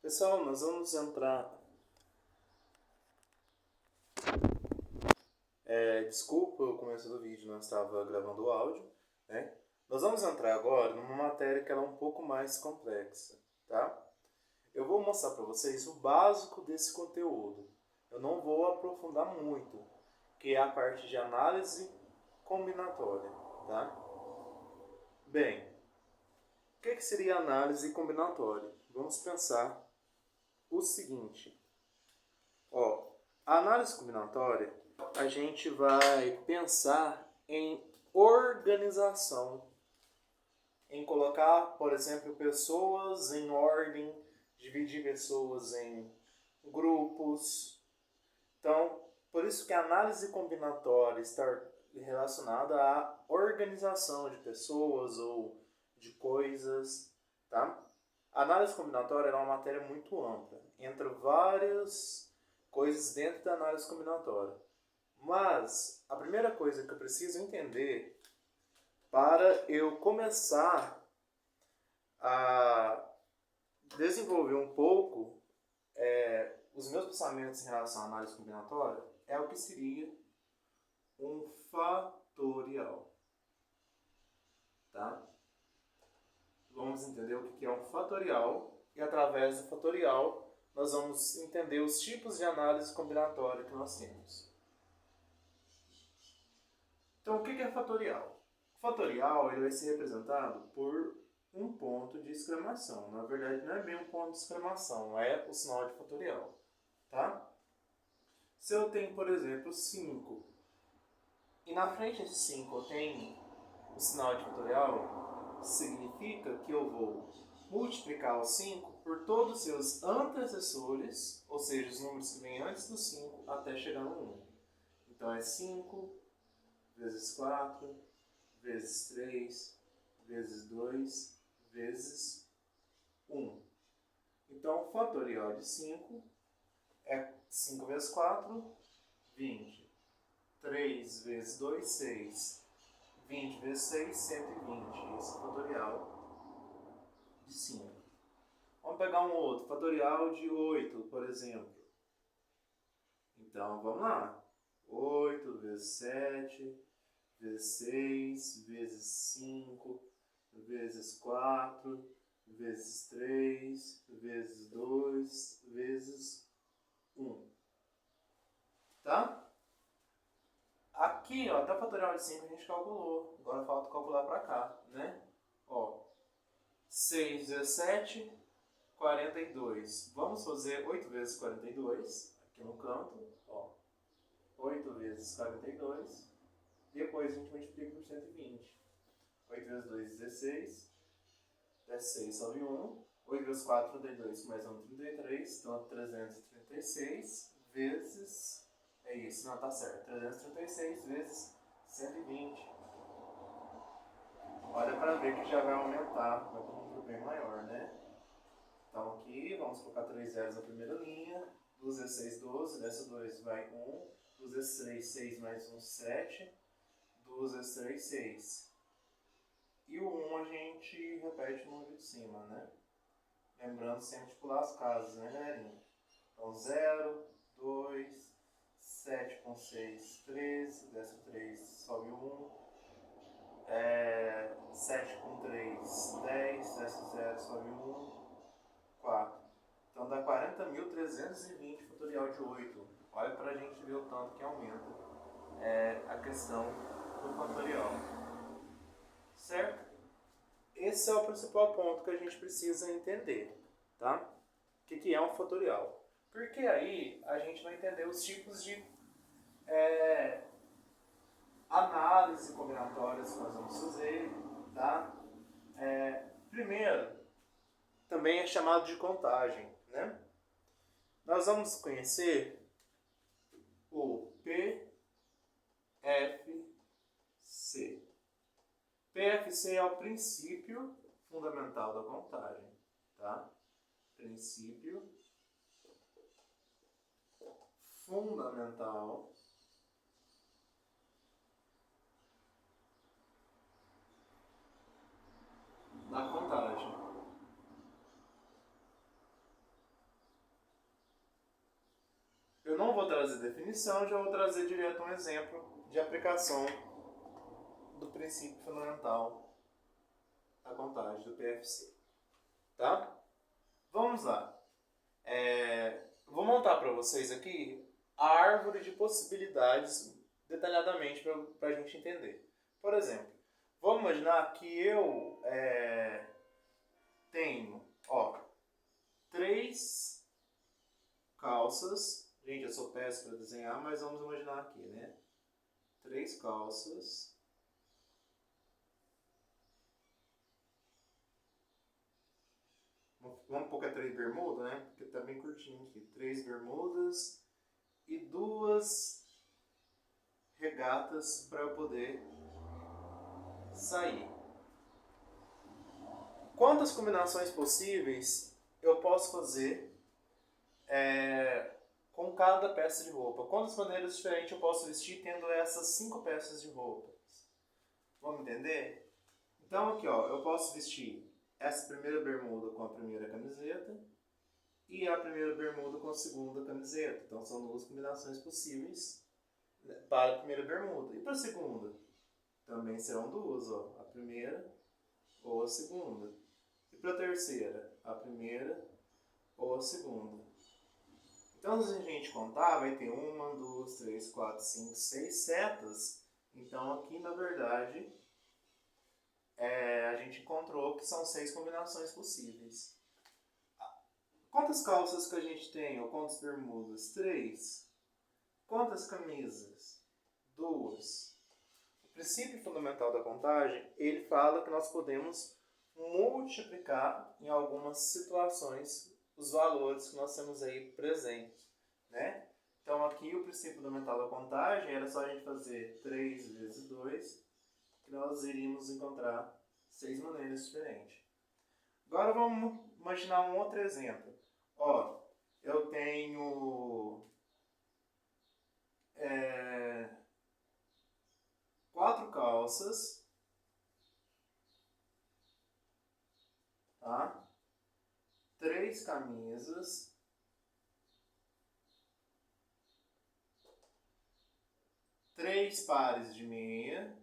Pessoal, nós vamos entrar. Desculpa o começo do vídeo, não estava gravando o áudio, né? Nós vamos entrar agora numa matéria que ela é um pouco mais complexa, tá? Eu vou mostrar para vocês o básico desse conteúdo. Eu não vou aprofundar muito, que é a parte de análise combinatória, tá? Bem, o que seria análise combinatória? Vamos pensar o seguinte. A análise combinatória, a gente vai pensar em organização, em colocar, por exemplo, pessoas em ordem, dividir pessoas em grupos. Então, por isso que a análise combinatória está relacionada à organização de pessoas ou de coisas, tá? A análise combinatória é uma matéria muito ampla, entra várias coisas dentro da análise combinatória. Mas a primeira coisa que eu preciso entender para eu começar a desenvolver um pouco os meus pensamentos em relação à análise combinatória é o que seria um fatorial. Tá? Vamos entender o que é um fatorial e através do fatorial nós vamos entender os tipos de análise combinatória que nós temos. Então, o que é fatorial? O fatorial ele vai ser representado por um ponto de exclamação. Na verdade, não é bem um ponto de exclamação, é o sinal de fatorial. Tá? Se eu tenho, por exemplo, 5 e na frente de 5 eu tenho o sinal de fatorial, significa que eu vou multiplicar o 5 por todos os seus antecessores, ou seja, os números que vêm antes do 5 até chegar no 1. Então é 5 vezes 4, vezes 3, vezes 2, vezes 1. Então, o fatorial de 5 é 5 vezes 4, 20. 3 vezes 2, 6. 20 vezes 6, 120. Esse é o fatorial de 5. Vamos pegar um outro, fatorial de 8, por exemplo. Então, vamos lá. 8 vezes 7, vezes 6, vezes 5, vezes 4, vezes 3, vezes 2, vezes 1. Tá? Aqui, ó, até o fatorial de 5 a gente calculou. Agora falta calcular para cá, né? Ó, 6 vezes 7, 42. Vamos fazer 8 vezes 42 aqui no canto. Ó, 8 vezes 42. Depois a gente multiplica por 120. 8 vezes 2, 16. 16 sobe 1. 8 vezes 4, 32. Mais 1, 33. Então, 336 vezes... É isso, não, tá certo. 336 vezes 120. Olha para ver que já vai aumentar. Vai para um número bem maior, né? Então aqui, vamos colocar 3 zeros na primeira linha. 2 vezes 6, 12. Dessa 2 vai 1. 2 vezes 3, 6 mais 1, 7. 2 vezes 3, 6. E o 1 a gente repete no número de cima, né? Lembrando sempre de pular as casas, né, galerinha? Então 0, 2, 7 com 6, 13. Dessa 3 sobe 1. 7 com 3, 10. Dessa 0 sobe 1. 4. Então dá 40.320 fatorial de 8. Olha para a gente ver o tanto que aumenta a questão do fatorial. Certo? Esse é o principal ponto que a gente precisa entender. Tá? O que é um fatorial? Porque aí a gente vai entender os tipos de análise combinatórias que nós vamos fazer. Tá? Primeiro, também é chamado de contagem, né? Nós vamos conhecer o PFC. PFC é o princípio fundamental da contagem, tá? Princípio fundamental da contagem. vou trazer definição, já vou trazer direto um exemplo de aplicação do princípio fundamental da contagem, do PFC. Tá? Vamos lá. Vou montar para vocês aqui a árvore de possibilidades detalhadamente para a gente entender. Por exemplo, vamos imaginar que eu tenho 3 calças. Gente, eu sou péssimo para desenhar, mas vamos imaginar aqui, né? 3 calças. Vamos pôr que é 3 bermudas, né? Porque tá bem curtinho aqui. 3 bermudas e 2 regatas para eu poder sair. Quantas combinações possíveis eu posso fazer com cada peça de roupa? Quantas maneiras diferentes eu posso vestir tendo essas 5 peças de roupas? Vamos entender? Então aqui, eu posso vestir essa primeira bermuda com a primeira camiseta e a primeira bermuda com a segunda camiseta. Então são 2 combinações possíveis para a primeira bermuda. E para a segunda? Também serão 2, a primeira ou a segunda. E para a terceira? A primeira ou a segunda. Então se a gente contar, vai ter 1, 2, 3, 4, 5, 6 setas. Então aqui na verdade a gente encontrou que são 6 combinações possíveis. Quantas calças que a gente tem? Ou quantas bermudas? 3. Quantas camisas? 2. O princípio fundamental da contagem, ele fala que nós podemos multiplicar em algumas situações os valores que nós temos aí presentes, né? Então aqui o princípio fundamental da contagem era só a gente fazer 3 vezes 2, que nós iríamos encontrar 6 maneiras diferentes. Agora vamos imaginar um outro exemplo. Eu tenho 4 calças, tá? 3 camisas, 3 pares de meia,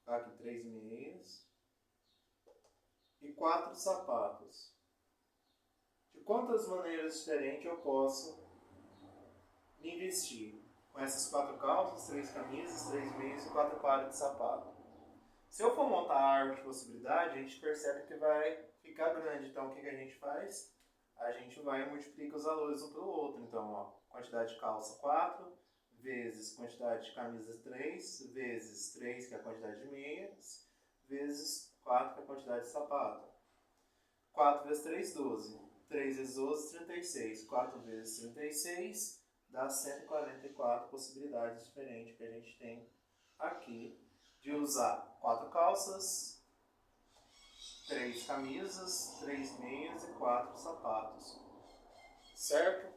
aqui 3 meias, e 4 sapatos. De quantas maneiras diferentes eu posso me vestir? Com essas 4 calças, 3 camisas, 3 meias e 4 pares de sapato. Se eu for montar a árvore de possibilidade, a gente percebe que vai ficar grande. Então o que a gente faz? A gente vai e multiplica os valores um pelo outro. Então, quantidade de calça 4, vezes quantidade de camisas 3, vezes 3, que é a quantidade de meias, vezes 4, que é a quantidade de sapato. 4 vezes 3, 12. 3 vezes 12, 36. 4 vezes 36 dá 144 possibilidades diferentes que a gente tem aqui de usar 4 calças, 3 camisas, 3 meias e 4 sapatos. Certo?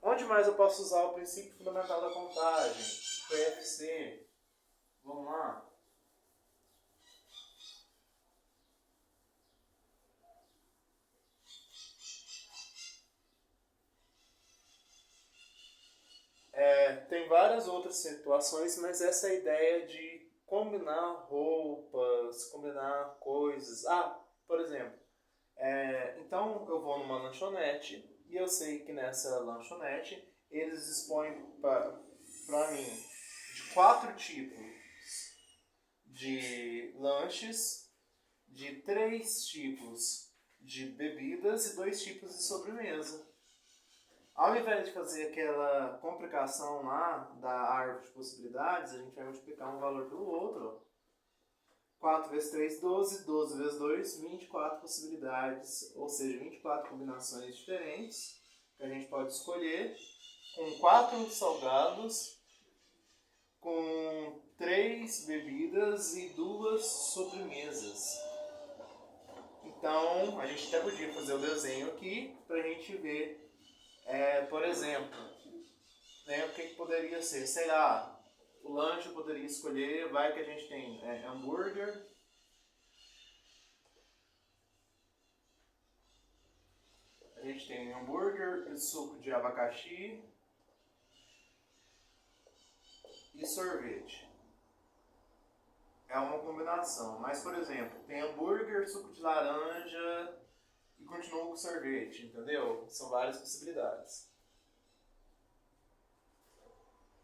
Onde mais eu posso usar o princípio fundamental da contagem? O PFC. Vamos lá? Tem várias outras situações, mas essa é a ideia de combinar roupas, combinar coisas. Por exemplo, então eu vou numa lanchonete e eu sei que nessa lanchonete eles dispõem para mim de 4 tipos de lanches, de 3 tipos de bebidas e 2 tipos de sobremesa. Ao invés de fazer aquela complicação lá da árvore de possibilidades, a gente vai multiplicar um valor pelo outro. 4 vezes 3, 12. 12 vezes 2, 24 possibilidades, ou seja, 24 combinações diferentes que a gente pode escolher, com 4 salgados, com 3 bebidas e 2 sobremesas. Então, a gente até podia fazer o desenho aqui para a gente ver. Por exemplo, né, o que poderia ser? Sei lá, o lanche eu poderia escolher, vai que a gente tem hambúrguer, a gente tem hambúrguer e suco de abacaxi, e sorvete. É uma combinação. Mas, por exemplo, tem hambúrguer, suco de laranja e continua com sorvete, entendeu? São várias possibilidades.